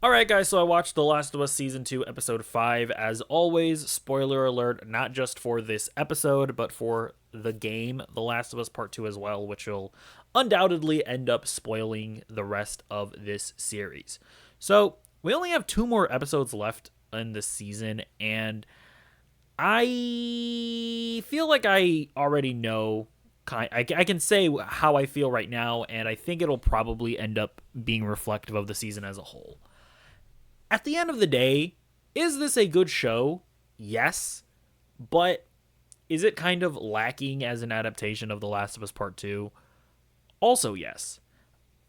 Alright, guys, so I watched The Last of Us Season 2, Episode 5. As always, spoiler alert, not just for this episode, but for the game, The Last of Us Part 2 as well, which will undoubtedly end up spoiling the rest of this series. So, we only have two more episodes left in this season, and I feel like I already know. I can say how I feel right now, and I think it'll probably end up being reflective of the season as a whole. At the end of the day, is this a good show? Yes. But is it kind of lacking as an adaptation of The Last of Us Part 2? Also, yes.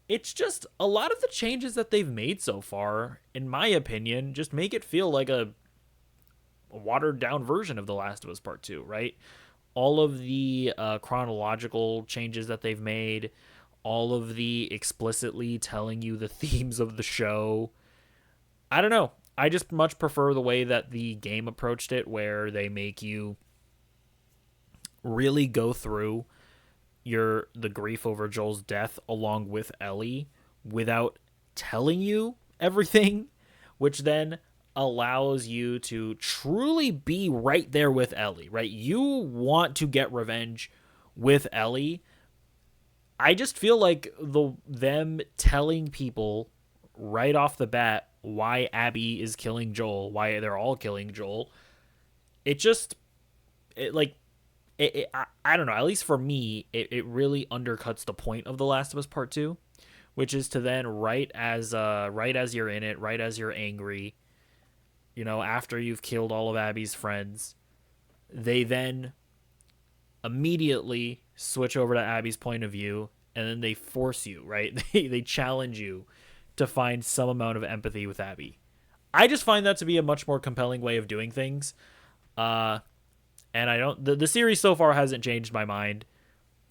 It's just a lot of the changes that they've made so far, in my opinion, just make it feel like a watered down version of The Last of Us Part 2, right? All of the chronological changes that they've made, all of the explicitly telling you the themes of the show, I don't know. I just much prefer the way that the game approached it, where they make you really go through the grief over Joel's death along with Ellie without telling you everything, which then allows you to truly be right there with Ellie, right? You want to get revenge with Ellie. I just feel like them telling people right off the bat why Abby is killing Joel, why they're all killing Joel. It just it like I don't know. At least for me, it really undercuts the point of The Last of Us Part Two, which is to then right as you're in it, right as you're angry, after you've killed all of Abby's friends, they then immediately switch over to Abby's point of view, and then they force you, right? They challenge you to find some amount of empathy with Abby. I just find that to be a much more compelling way of doing things. And I don't the series so far hasn't changed my mind.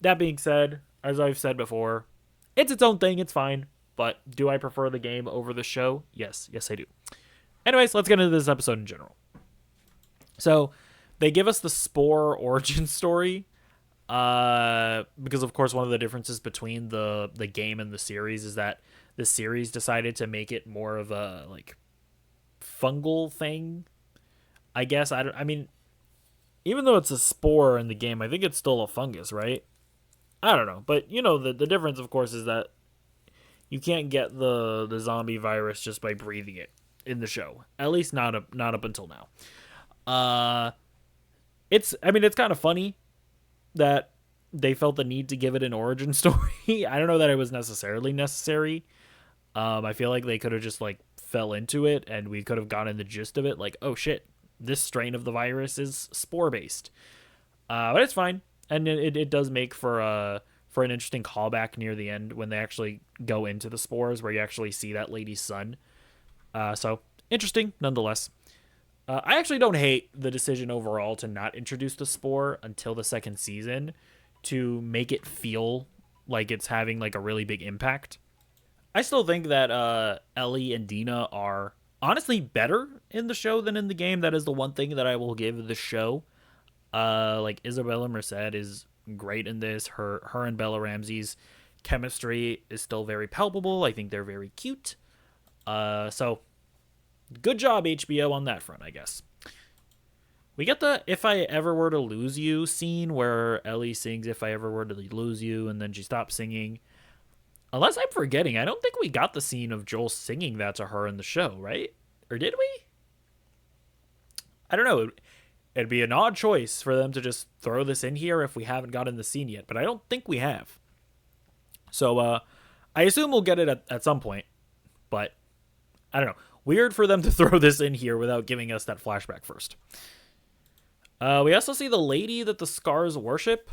That being said, as I've said before, it's its own thing, it's fine. But do I prefer the game over the show? Yes, I do. Anyways, let's get into this episode in general. So, they give us the Spore origin story. Because of course one of the differences between the game and the series is that the series decided to make it more of a fungal thing. I guess I mean, even though it's a spore in the game, I think it's still a fungus, right? I don't know, but the difference, of course, is that you can't get the zombie virus just by breathing it in the show. At least not up until now. Uh, it's kind of funny that they felt the need to give it an origin story. I don't know that it was necessarily necessary. I feel like they could have just fell into it, and we could have gotten the gist of it. Like, oh shit, this strain of the virus is spore based. But it's fine, and it does make for an interesting callback near the end when they actually go into the spores, where you actually see that lady's son. So interesting nonetheless. I actually don't hate the decision overall to not introduce the spore until the second season, to make it feel like it's having a really big impact. I still think that Ellie and Dina are honestly better in the show than in the game. That is the one thing that I will give the show. Isabella Merced is great in this. Her and Bella Ramsey's chemistry is still very palpable. I think they're very cute. So good job HBO on that front, I guess. We get the "If I Ever Were to Lose You" scene where Ellie sings "If I Ever Were to Lose You" and then she stops singing. Unless I'm forgetting, I don't think we got the scene of Joel singing that to her in the show, right? Or did we? I don't know. It'd be an odd choice for them to just throw this in here if we haven't gotten the scene yet, but I don't think we have. So I assume we'll get it at some point, but I don't know. Weird for them to throw this in here without giving us that flashback first. We also see the lady that the Scars worship.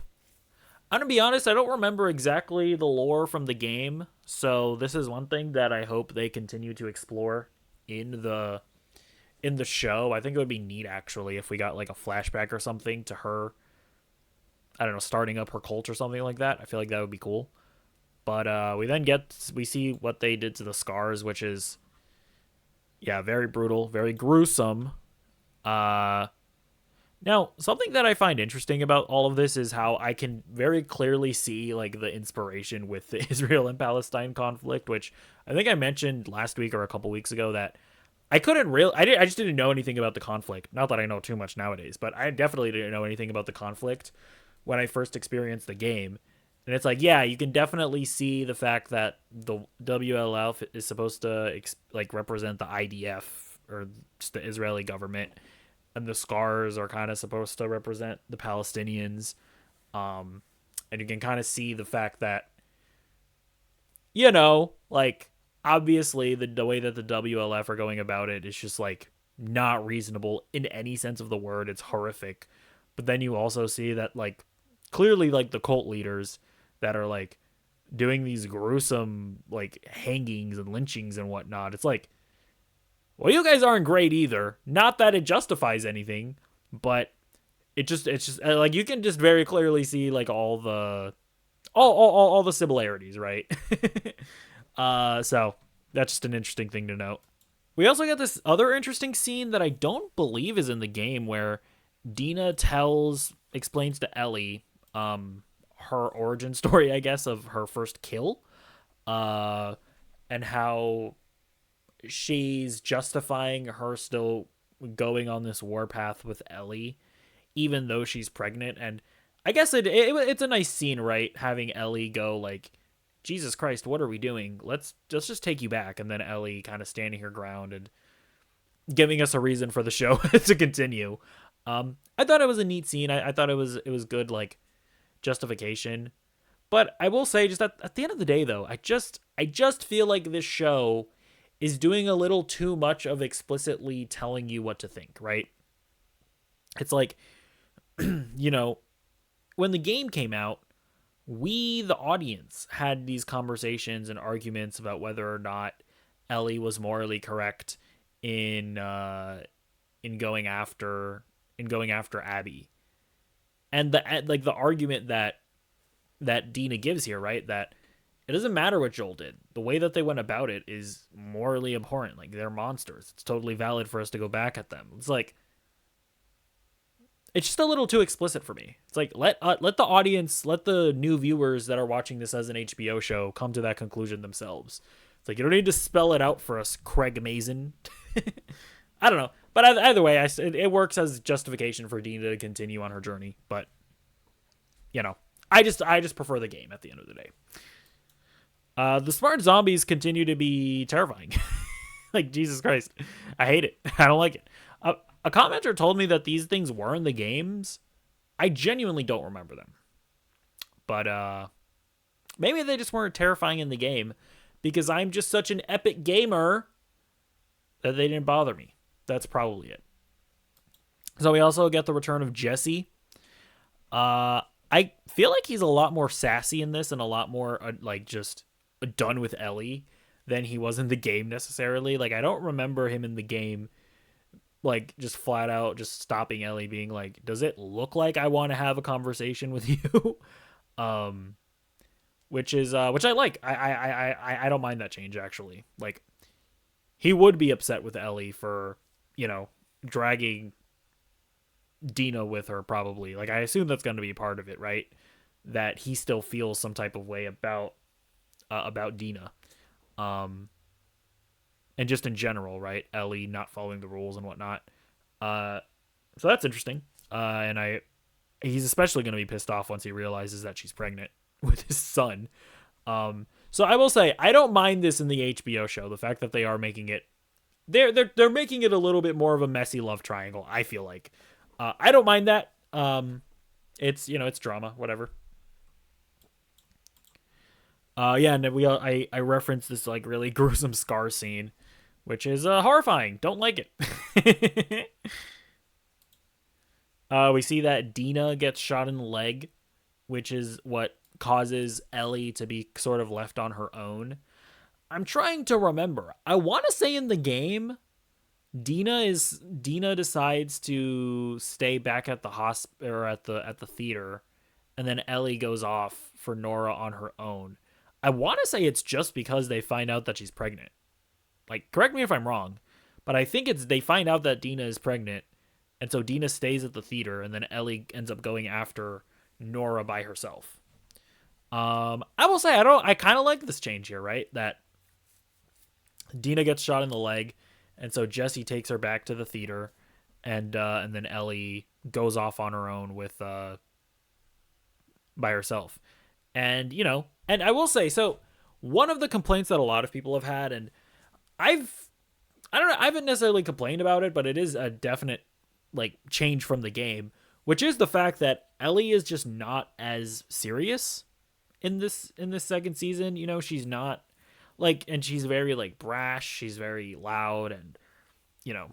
I'm gonna be honest, I don't remember exactly the lore from the game, so this is one thing that I hope they continue to explore in the show. I think it would be neat actually if we got a flashback or something to her. I don't know, starting up her cult or something like that. I feel like that would be cool. But we see what they did to the Scars, which is very brutal, very gruesome. Now, something that I find interesting about all of this is how I can very clearly see like the inspiration with the Israel and Palestine conflict, which I think I mentioned last week or a couple weeks ago that I couldn't real I just didn't know anything about the conflict. Not that I know too much nowadays, but I definitely didn't know anything about the conflict when I first experienced the game. And it's like, yeah, you can definitely see the fact that the WLF is supposed to like represent the IDF or just the Israeli government, and the scars are kind of supposed to represent the Palestinians. Um, and you can kind of see the fact that, like obviously the way that the WLF are going about it is just like not reasonable in any sense of the word. It's horrific. But then you also see that like clearly like the cult leaders that are like doing these gruesome like hangings and lynchings and whatnot. It's like, well, you guys aren't great either. Not that it justifies anything, but it's just like you can just very clearly see like all the similarities, right? So that's just an interesting thing to note. We also got this other interesting scene that I don't believe is in the game where Dina explains to Ellie, her origin story, I guess, of her first kill, uh, and how she's justifying her still going on this warpath with Ellie, even though she's pregnant. And I guess it's a nice scene, right? Having Ellie go like, Jesus Christ, what are we doing? Let's just take you back. And then Ellie kind of standing her ground and giving us a reason for the show to continue. I thought it was a neat scene. I thought it was good, like justification. But I will say, just at the end of the day, though, I just feel like this show is doing a little too much of explicitly telling you what to think, right? It's like, you know, when the game came out, we, the audience, had these conversations and arguments about whether or not Ellie was morally correct in in going after Abby, and the argument that Dina gives here, right? That it doesn't matter what Joel did. The way that they went about it is morally abhorrent. Like, they're monsters. It's totally valid for us to go back at them. It's like, it's just a little too explicit for me. It's like, let the audience, let the new viewers that are watching this as an HBO show come to that conclusion themselves. It's like, you don't need to spell it out for us, Craig Mazin. I don't know. But either way, it works as justification for Dina to continue on her journey. But, I just prefer the game at the end of the day. The smart zombies continue to be terrifying. Like, Jesus Christ. I hate it. I don't like it. A commenter told me that these things were in the games. I genuinely don't remember them. But maybe they just weren't terrifying in the game because I'm just such an epic gamer that they didn't bother me. That's probably it. So we also get the return of Jesse. I feel like he's a lot more sassy in this and a lot more like just done with Ellie than he was in the game necessarily. Like, I don't remember him in the game like just flat out just stopping Ellie, being like, does it look like I want to have a conversation with you? Which I like. I don't mind that change, actually. Like, he would be upset with Ellie for, dragging Dina with her, probably. Like, I assume that's going to be part of it, right? That he still feels some type of way about Dina. And just in general, right? Ellie not following the rules and whatnot. So that's interesting. And he's especially going to be pissed off once he realizes that she's pregnant with his son. So I will say, I don't mind this in the HBO show. The fact that they are making it, they're making it a little bit more of a messy love triangle, I feel like. I don't mind that. It's, it's drama, whatever. Yeah, and I referenced this like really gruesome scar scene, which is horrifying. Don't like it. We see that Dina gets shot in the leg, which is what causes Ellie to be sort of left on her own. I'm trying to remember. I want to say in the game, Dina decides to stay back at the hospital or at the theater, and then Ellie goes off for Nora on her own. I want to say it's just because they find out that she's pregnant. Like, correct me if I'm wrong, but I think they find out that Dina is pregnant, And so Dina stays at the theater, and then Ellie ends up going after Nora by herself. I will say I kind of like this change here, right? That Dina gets shot in the leg, and so Jesse takes her back to the theater, and then Ellie goes off on her own with by herself. And and I will say, so one of the complaints that a lot of people have had, and I don't know, I haven't necessarily complained about it, but it is a definite like change from the game, which is the fact that Ellie is just not as serious in this second season. She's not like, and she's very like brash, she's very loud, and you know,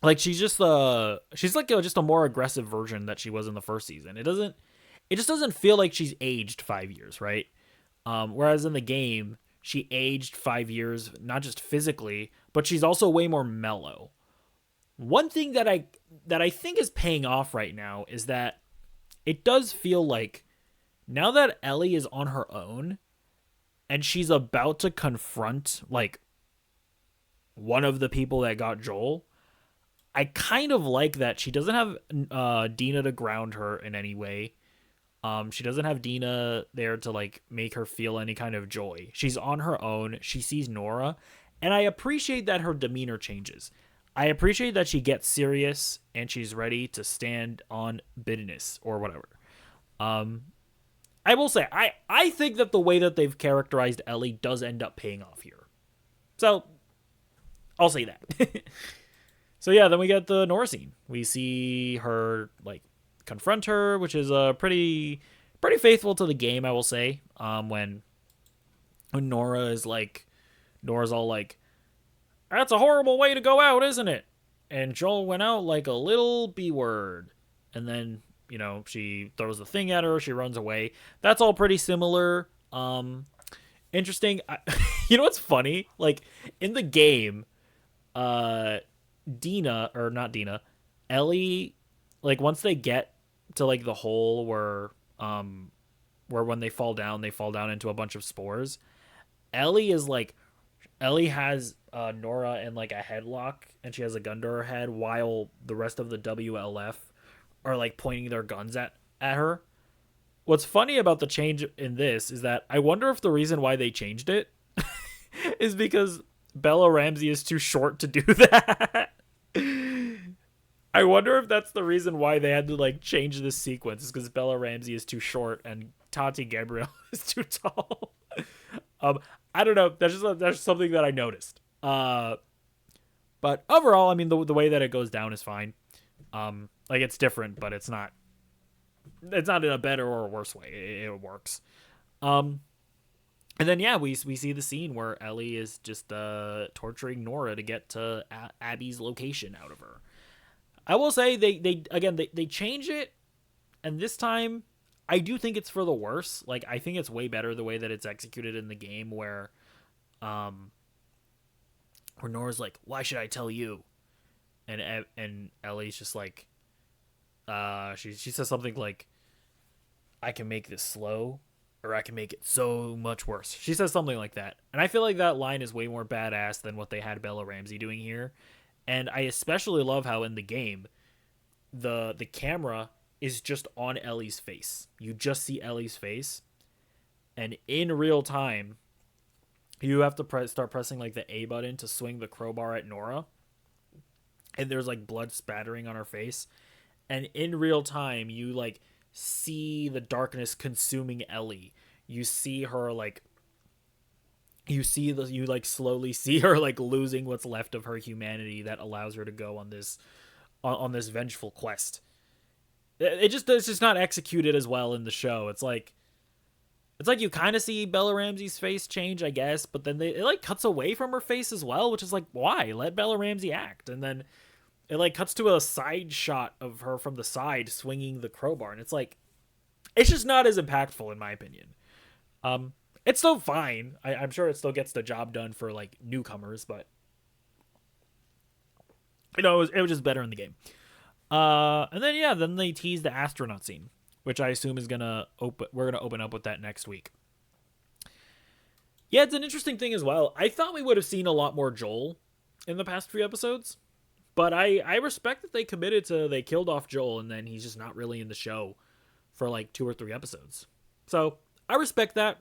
like she's like just a more aggressive version that she was in the first season. It just doesn't feel like she's aged 5 years, right? Whereas in the game, she aged 5 years, not just physically, but she's also way more mellow. One thing that I think is paying off right now is that it does feel like now that Ellie is on her own and she's about to confront like one of the people that got Joel, I kind of like that she doesn't have Dina to ground her in any way. She doesn't have Dina there to like make her feel any kind of joy. She's on her own. She sees Nora, and I appreciate that her demeanor changes. I appreciate that she gets serious and she's ready to stand on business or whatever. I will say I think that the way that they've characterized Ellie does end up paying off here. So I'll say that. So yeah, then we get the Nora scene. We see her like confront her, which is pretty faithful to the game, I will say. When Nora's all like, "That's a horrible way to go out, isn't it?" And Joel went out like a little B word, and then she throws the thing at her. She runs away. That's all pretty similar. Interesting. You know what's funny? Like in the game, Dina or not Dina, Ellie, like once they get to like the hole where when they fall down into a bunch of spores. Ellie has Nora in like a headlock, and she has a gun to her head while the rest of the WLF are like pointing their guns at her. What's funny about the change in this is that I wonder if the reason why they changed it is because Bella Ramsey is too short to do that. I wonder if that's the reason why they had to like change this sequence, is because Bella Ramsey is too short and Tati Gabrielle is too tall. I don't know. That's something that I noticed. But overall, I mean, the way that it goes down is fine. Like it's different, but it's not in a better or a worse way. It works. And then yeah, we see the scene where Ellie is just torturing Nora to get to Abby's location out of her. I will say they change it, and this time I do think it's for the worse. Like I think it's way better the way that it's executed in the game, where Nora's like, "Why should I tell you?" And Ellie's just like, she says something like, "I can make this slow, or I can make it so much worse." She says something like that, and I feel like that line is way more badass than what they had Bella Ramsey doing here. And I especially love how in the game, the camera is just on Ellie's face. You just see Ellie's face, and in real time, you have to start pressing like the A button to swing the crowbar at Nora, and there's like blood spattering on her face, and in real time, you like see the darkness consuming Ellie. You see her like. You slowly see her like losing what's left of her humanity that allows her to go on this vengeful quest. It's just not executed as well in the show. It's like you kind of see Bella Ramsey's face change, I guess, but then it like cuts away from her face as well, which is like, why? Let Bella Ramsey act. And then it like cuts to a side shot of her from the side swinging the crowbar, and it's like, it's just not as impactful in my opinion. It's still fine. I'm sure it still gets the job done for like newcomers, but it was just better in the game. And then they tease the astronaut scene, which I assume is we're gonna open up with that next week. Yeah, it's an interesting thing as well. I thought we would have seen a lot more Joel in the past few episodes, But I respect that they committed to, they killed off Joel and then he's just not really in the show for like 2 or 3 episodes. So I respect that.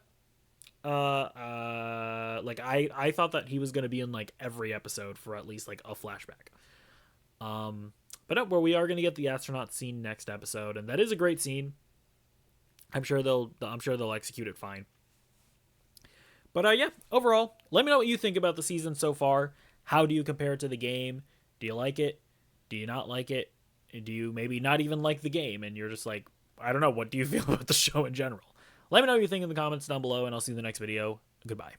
Like I thought that he was gonna be in like every episode for at least like a flashback. But no, where we are gonna get the astronaut scene next episode, and that is a great scene. I'm sure they'll execute it fine. But yeah, overall, let me know what you think about the season so far. How do you compare it to the game? Do you like it? Do you not like it? Do you maybe not even like the game and you're just like, I don't know, what do you feel about the show in general? Let me know what you think in the comments down below, and I'll see you in the next video. Goodbye.